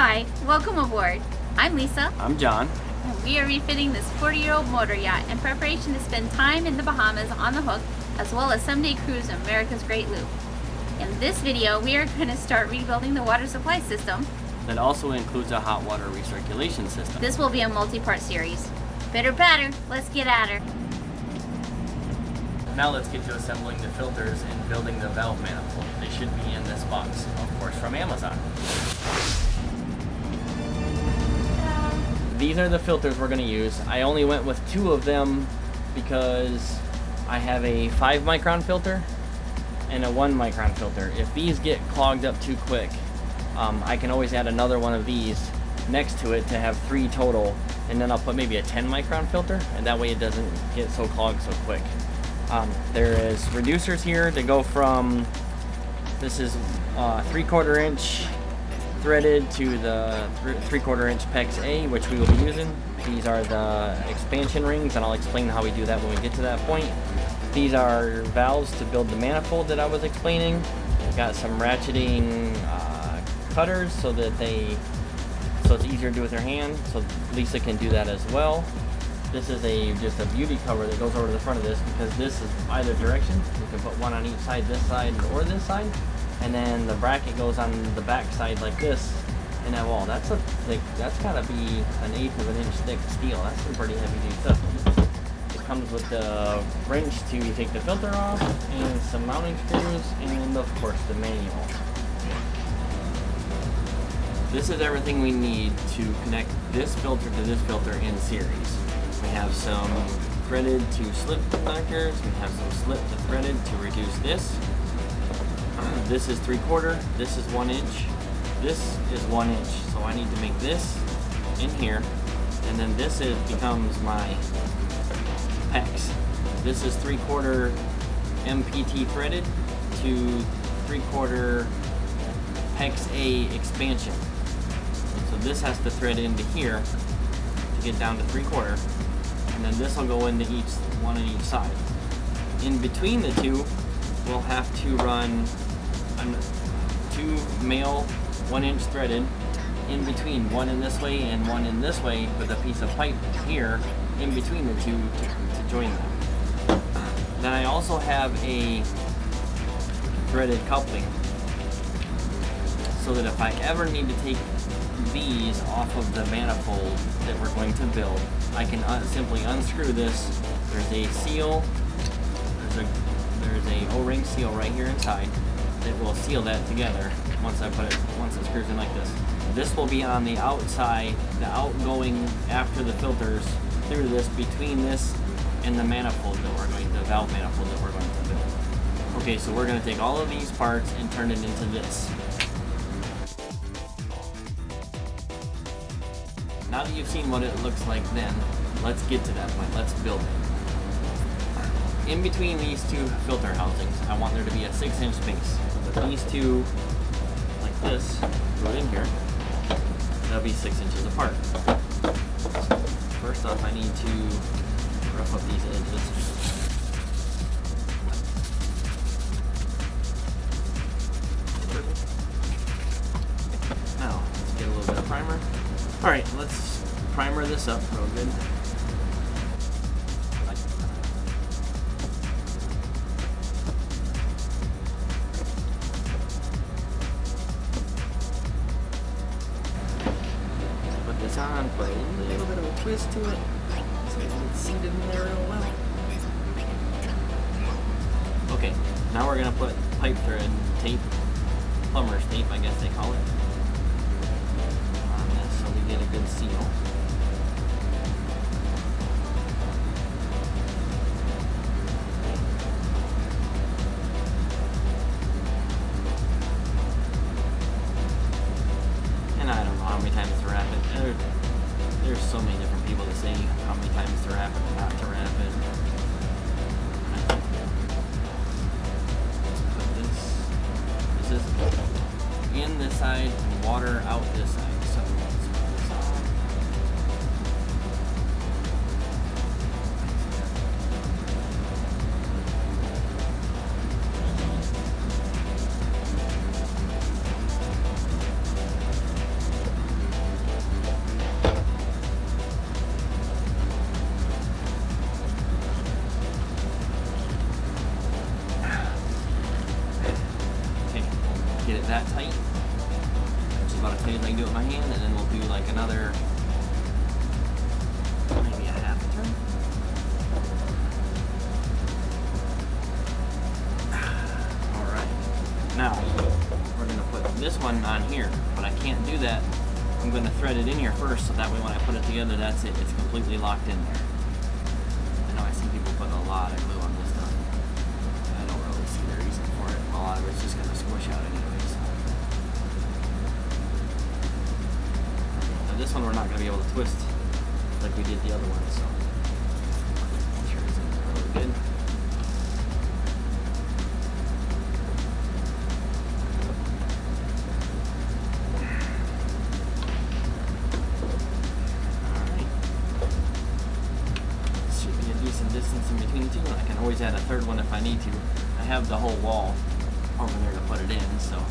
Hi, welcome aboard. I'm Lisa. I'm John. And we are refitting this 40-year-old motor yacht in preparation to spend time in the Bahamas on the hook, as well as someday cruise America's Great Loop. In this video, we are going to start rebuilding the water supply system. That also includes a hot water recirculation system. This will be a multi-part series. Bitter batter, let's get at her. Now let's get to assembling the filters and building the valve manifold. They should be in this box, of course, from Amazon. These are the filters we're going to use. I only went with 2 of them because I have a 5 micron filter and a 1 micron filter. If these get clogged up too quick, I can always add another one of these next to it to have 3 total, and then I'll put maybe a 10 micron filter, and that way it doesn't get so clogged so quick. There is reducers here to go from, this is 3/4 inch threaded to the 3/4 inch PEX A, which we will be using. These are the expansion rings, and I'll explain how we do that when we get to that point. These are valves to build the manifold that I was explaining. Got some ratcheting cutters so it's easier to do with your hand, so Lisa can do that as well. This is just a beauty cover that goes over the front of this, because this is either direction. You can put one on each side, this side or this side, and then the bracket goes on the back side like this in that wall. That's gotta be an 1/8 of an inch thick steel. That's some pretty heavy duty stuff. It comes with the wrench to take the filter off, and some mounting screws, and of course the manual. This is everything we need to connect this filter to this filter in series. We have some threaded to slip connectors. We have some slip to threaded to reduce this. This is 3/4. This is 1 inch. This is 1 inch. So I need to make this in here, and then this becomes my PEX. This is 3/4 MPT threaded to 3/4 PEX A expansion. So this has to thread into here to get down to 3/4, and then this will go into one on each side. In between the two, we'll have to run 2 male 1 inch threaded in between, one in this way and one in this way, with a piece of pipe here in between the two to join them. Then I also have a threaded coupling, so that if I ever need to take these off of the manifold that we're going to build, I can simply unscrew this. There's a seal, there's a O-ring seal right here inside that will seal that together once it screws in like this. This will be on the outside, the outgoing after the filters through this, between this and the manifold the valve manifold that we're going to build. Okay, so we're going to take all of these parts and turn it into this. Now that you've seen what it looks like then, let's get to that point. Let's build it. In between these 2 filter housings, I want there to be a 6-inch space. Put these 2 like this, go in here. That'll be 6 inches apart. First off, I need to rough up these edges. Now, let's get a little bit of primer. Alright, let's primer this up real good. Put this on, put a little bit of a twist to it, so it's seated in there real well. Okay, now we're going to put pipe thread tape, plumber's tape I guess they call it, get a good seal. And I don't know how many times to wrap it. There's so many different people that say how many times to wrap it and not to wrap it. Let's put this is in this side and water out this side. So get it that tight, which is about as tight as I can do it with my hand, and then we'll do like another, maybe a half a turn. Alright, now we're going to put this one on here, but I can't do that. I'm going to thread it in here first, so that way when I put it together, that's it. It's completely locked in there. I know I see people putting a lot of glue on this stuff. I don't really see the reason for it. A lot of it's just going to squish out anyways. Now this one we're not going to be able to twist like we did the other one, so make sure it's in there really good. Distance in between the two, and I can always add a third one if I need to. I have the whole wall over there to put it in, so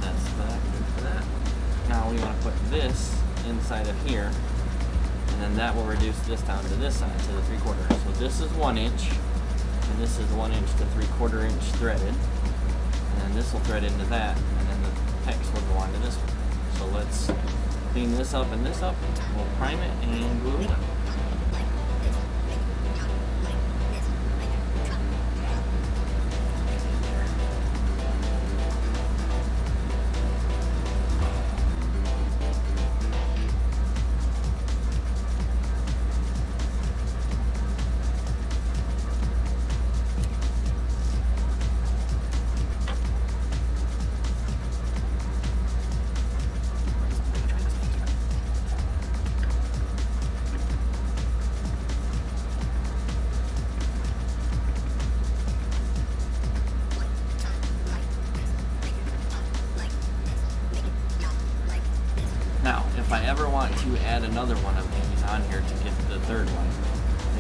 that's that, good for that. Now we want to put this inside of here, and then that will reduce this down to this side, to the 3/4. So this is 1 inch, and this is 1 inch to 3/4 inch threaded, and then this will thread into that, and then the pecs will go onto this one. So let's clean this up and this up. We'll prime it and glue it up. Now, if I ever want to add another one of these on here to get the third one,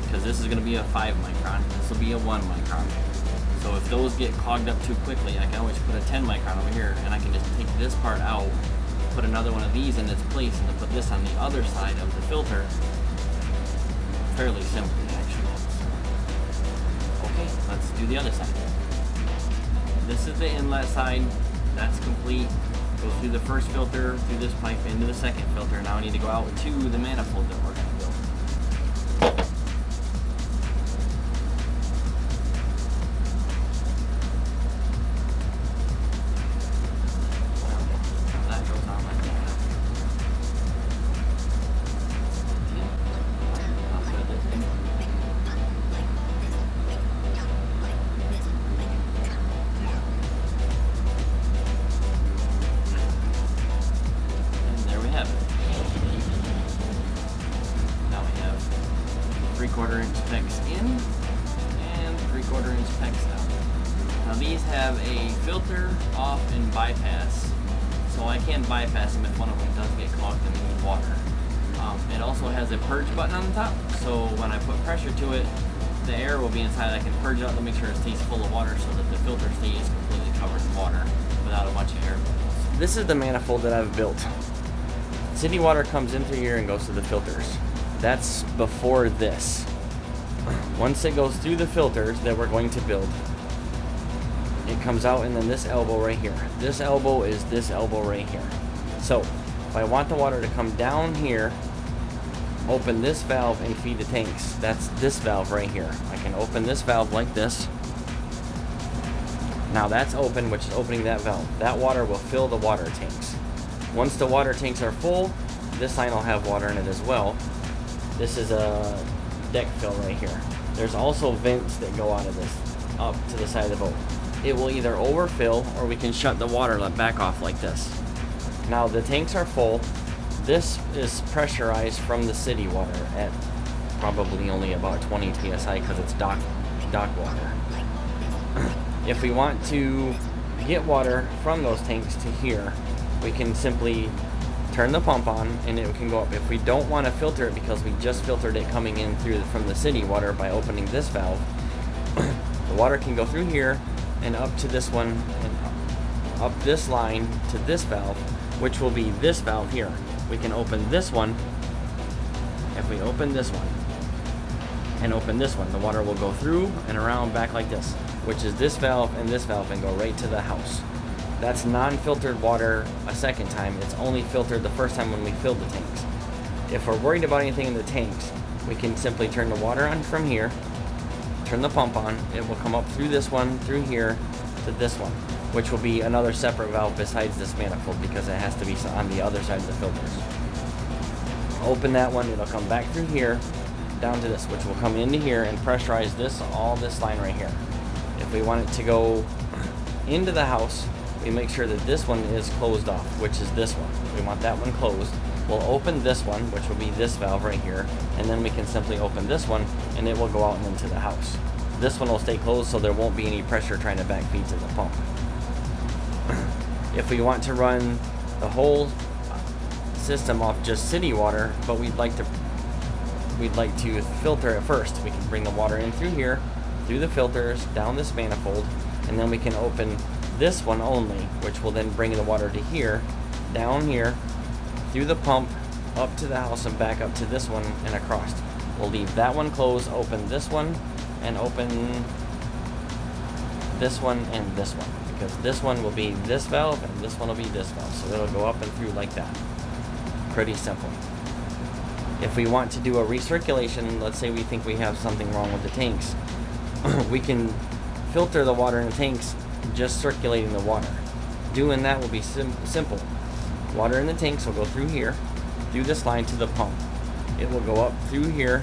because this is going to be a 5 micron, this will be a 1 micron. So if those get clogged up too quickly, I can always put a 10 micron over here, and I can just take this part out, put another one of these in its place, and then put this on the other side of the filter. Fairly simply, actually. Okay, let's do the other side. This is the inlet side. That's complete. Go through the first filter, through this pipe, into the second filter. Now I need to go out to the manifold that we're going to build. That goes on like that. I'll thread this in. Have it. Now we have 3/4 inch pecs in and 3/4 inch pecs out. Now these have a filter, off, and bypass, so I can bypass them if one of them does get clogged and need water. It also has a purge button on the top, so when I put pressure to it, the air will be inside. I can purge it out to make sure it stays full of water so that the filter stays completely covered in water without a bunch of air bubbles. This is the manifold that I've built. City water comes in through here and goes to the filters. That's before this. Once it goes through the filters that we're going to build, it comes out, and then this elbow right here. This elbow is this elbow right here. So if I want the water to come down here, open this valve and feed the tanks. That's this valve right here. I can open this valve like this. Now that's open, which is opening that valve. That water will fill the water tanks. Once the water tanks are full, this sign will have water in it as well. This is a deck fill right here. There's also vents that go out of this up to the side of the boat. It will either overfill, or we can shut the water back off like this. Now the tanks are full. This is pressurized from the city water at probably only about 20 psi because it's dock water. If we want to get water from those tanks to here, we can simply turn the pump on and it can go up. If we don't want to filter it because we just filtered it coming in from the city water by opening this valve, the water can go through here and up to this one and up this line to this valve, which will be this valve here. We can open this one. If we open this one and open this one, the water will go through and around back like this, which is this valve and go right to the house. That's non-filtered water a second time. It's only filtered the first time when we filled the tanks. If we're worried about anything in the tanks, we can simply turn the water on from here, turn the pump on. It will come up through this one, through here, to this one, which will be another separate valve besides this manifold because it has to be on the other side of the filters. Open that one, it'll come back through here, down to this, which will come into here and pressurize this, all this line right here. If we want it to go into the house, we make sure that this one is closed off, which is this one. We want that one closed. We'll open this one, which will be this valve right here, and then we can simply open this one and it will go out and into the house. This one will stay closed so there won't be any pressure trying to backfeed to the pump. If we want to run the whole system off just city water, but we'd like to filter it first, we can bring the water in through here, through the filters, down this manifold, and then we can open this one only, which will then bring the water to here, down here, through the pump, up to the house and back up to this one and across. We'll leave that one closed, open this one, and open this one and this one, because this one will be this valve and this one will be this valve, so it'll go up and through like that. Pretty simple. If we want to do a recirculation, let's say we think we have something wrong with the tanks, we can filter the water in the tanks just circulating the water. Doing that will be simple. Water in the tanks will go through here, through this line to the pump. It will go up through here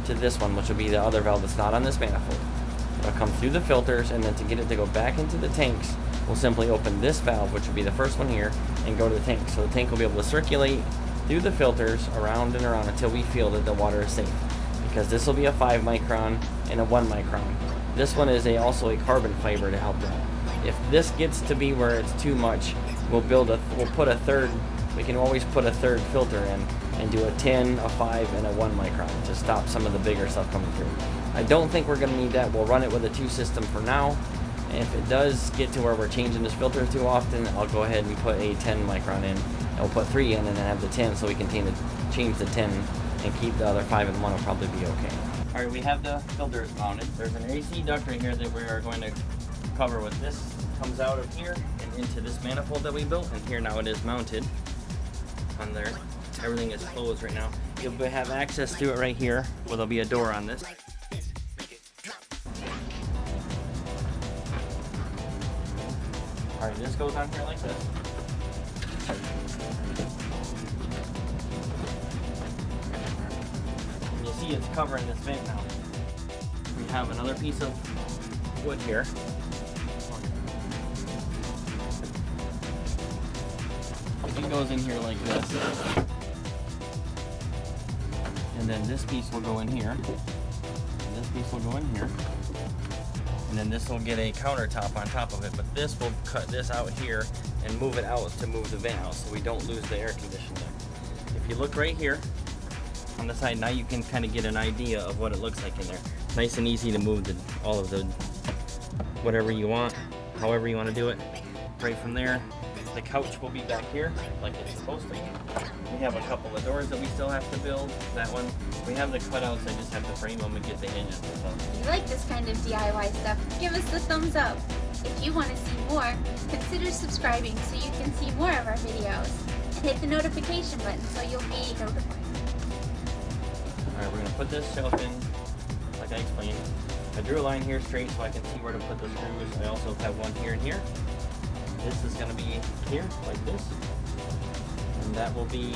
to this one, which will be the other valve that's not on this manifold. It'll come through the filters, and then to get it to go back into the tanks, we'll simply open this valve, which will be the first one here, and go to the tank. So the tank will be able to circulate through the filters around and around until we feel that the water is safe. Because this will be a 5 micron and a 1 micron. This one is also a carbon fiber to help that. If this gets to be where it's too much, we'll put a third. We can always put a third filter in and do a 10, a 5, and a 1 micron to stop some of the bigger stuff coming through. I don't think we're going to need that. We'll run it with a 2 system for now. And if it does get to where we're changing this filter too often, I'll go ahead and put a 10 micron in. And we'll put 3 in and then have the 10 so we can change the 10 and keep the other 5 and 1 will probably be okay. Alright, we have the filters mounted. There's an AC duct right here that we are going to cover with this. Comes out of here and into this manifold that we built, and here now it is mounted on there. Everything is closed right now. You'll have access to it right here where there'll be a door on this. Alright, this goes on here like this. And you see it's covering this vent now. We have another piece of wood here. It goes in here like this. And then this piece will go in here. And this piece will go in here. And then this will get a countertop on top of it, but this will cut this out here and move it out to move the vent out so we don't lose the air conditioning. If you look right here on the side, now you can kind of get an idea of what it looks like in there. Nice and easy to move all of the whatever you want, however you want to do it. Right from there, the couch will be back here like it's supposed to be. We have a couple of doors that we still have to build. That one, we have the cutouts, I just have to frame them and get the hinges. If you like this kind of DIY stuff, give us the thumbs up. If you want to see more, consider subscribing so you can see more of our videos. And hit the notification button so you'll be notified. Alright, we're going to put this shelf in, like I explained. I drew a line here straight so I can see where to put the screws. I also have one here and here. This is going to be here, like this. And that will be,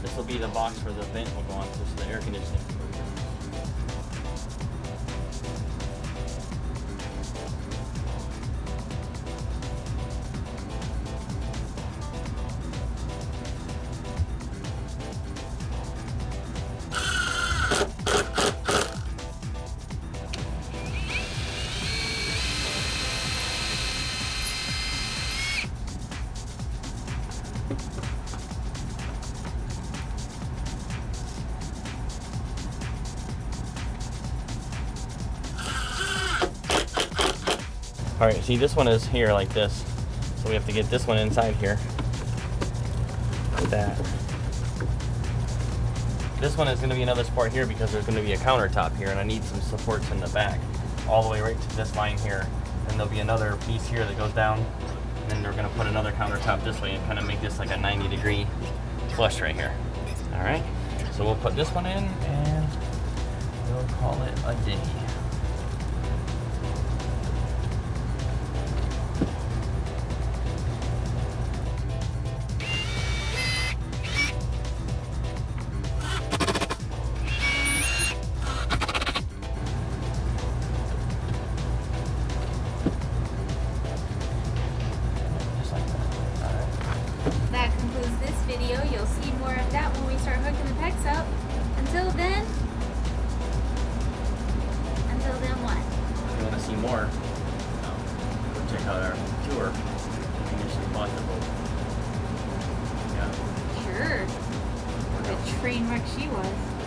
this will be the box where the vent will go on, so the air conditioning. Alright, see this one is here like this. So we have to get this one inside here. Like that. This one is going to be another support here because there's going to be a countertop here and I need some supports in the back. All the way right to this line here. And there'll be another piece here that goes down And then we're gonna put another countertop this way and kind of make this like a 90-degree flush right here. All right, so we'll put this one in and we'll call it a day. That concludes this video. You'll see more of that when we start hooking the pecs up. Until then what? If you want to see more, go check out our tour. We initially bought the boat. Yeah. Sure. What a train wreck she was.